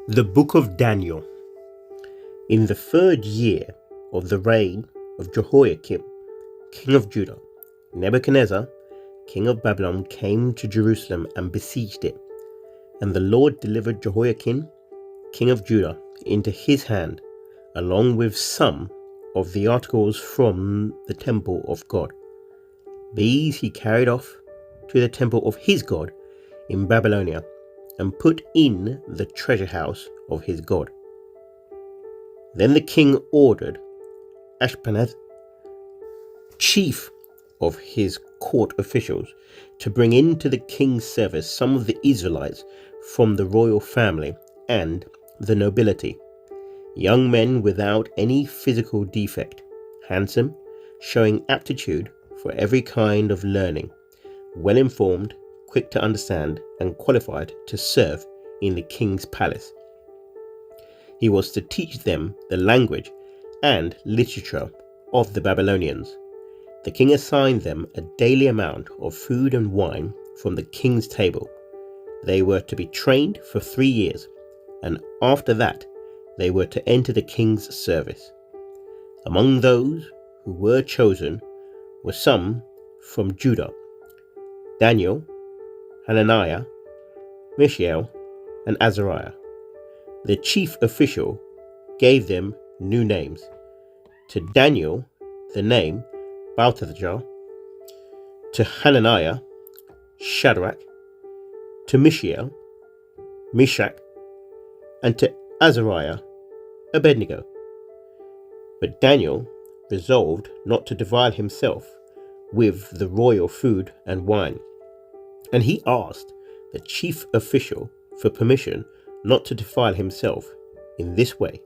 The Book of Daniel. In the 3rd year of the reign of Jehoiakim, king of Judah, Nebuchadnezzar, king of Babylon, came to Jerusalem and besieged it. And the Lord delivered Jehoiakim, king of Judah, into his hand, along with some of the articles from the temple of God. These he carried off to the temple of his God in Babylonia, and put in the treasure house of his God. Then the king ordered Ashpenaz, chief of his court officials, to bring into the king's service some of the Israelites from the royal family and the nobility, young men without any physical defect, handsome, showing aptitude for every kind of learning, well informed, quick to understand, and qualified to serve in the king's palace. He was to teach them the language and literature of the Babylonians. The king assigned them a daily amount of food and wine from the king's table. They were to be trained for 3 years, and after that they were to enter the king's service. Among those who were chosen were some from Judah: Daniel, Hananiah, Mishael, and Azariah. The chief official gave them new names. To Daniel, the name Belteshazzar; to Hananiah, Shadrach; to Mishael, Meshach; and to Azariah, Abednego. But Daniel resolved not to defile himself with the royal food and wine, and he asked the chief official for permission not to defile himself in this way.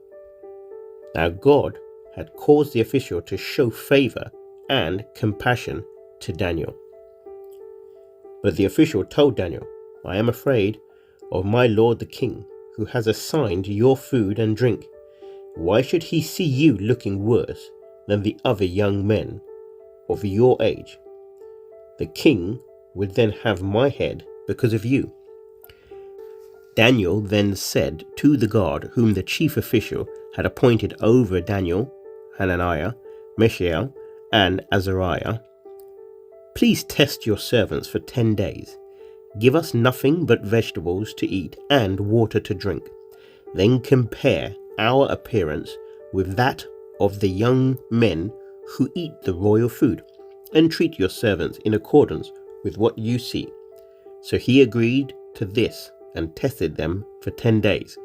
Now God had caused the official to show favor and compassion to Daniel. But the official told Daniel, "I am afraid of my lord the king, who has assigned your food and drink. Why should he see you looking worse than the other young men of your age? The king would then have my head because of you." Daniel then said to the guard whom the chief official had appointed over Daniel, Hananiah, Mishael, and Azariah, "Please test your servants for 10 days. Give us nothing but vegetables to eat and water to drink. Then compare our appearance with that of the young men who eat the royal food, and treat your servants in accordance with what you see." So he agreed to this and tested them for 10 days.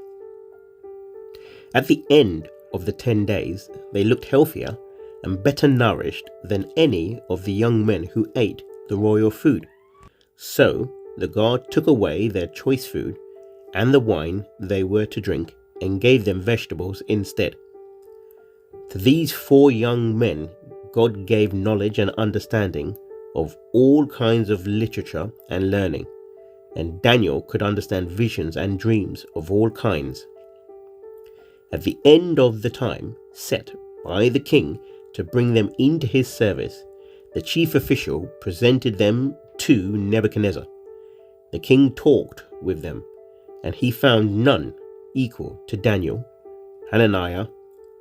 At the end of the 10 days, they looked healthier and better nourished than any of the young men who ate the royal food. So the guard took away their choice food and the wine they were to drink, and gave them vegetables instead. To these 4 young men God gave knowledge and understanding of all kinds of literature and learning, and Daniel could understand visions and dreams of all kinds. At the end of the time set by the king to bring them into his service, the chief official presented them to Nebuchadnezzar. The king talked with them, and he found none equal to Daniel, Hananiah,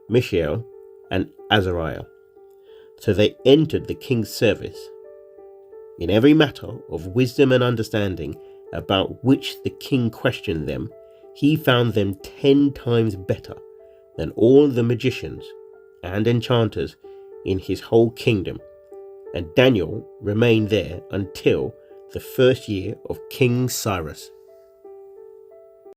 Mishael, and Azariah. So they entered the king's service. In every matter of wisdom and understanding about which the king questioned them, he found them 10 times better than all the magicians and enchanters in his whole kingdom. And Daniel remained there until the 1st year of King Cyrus.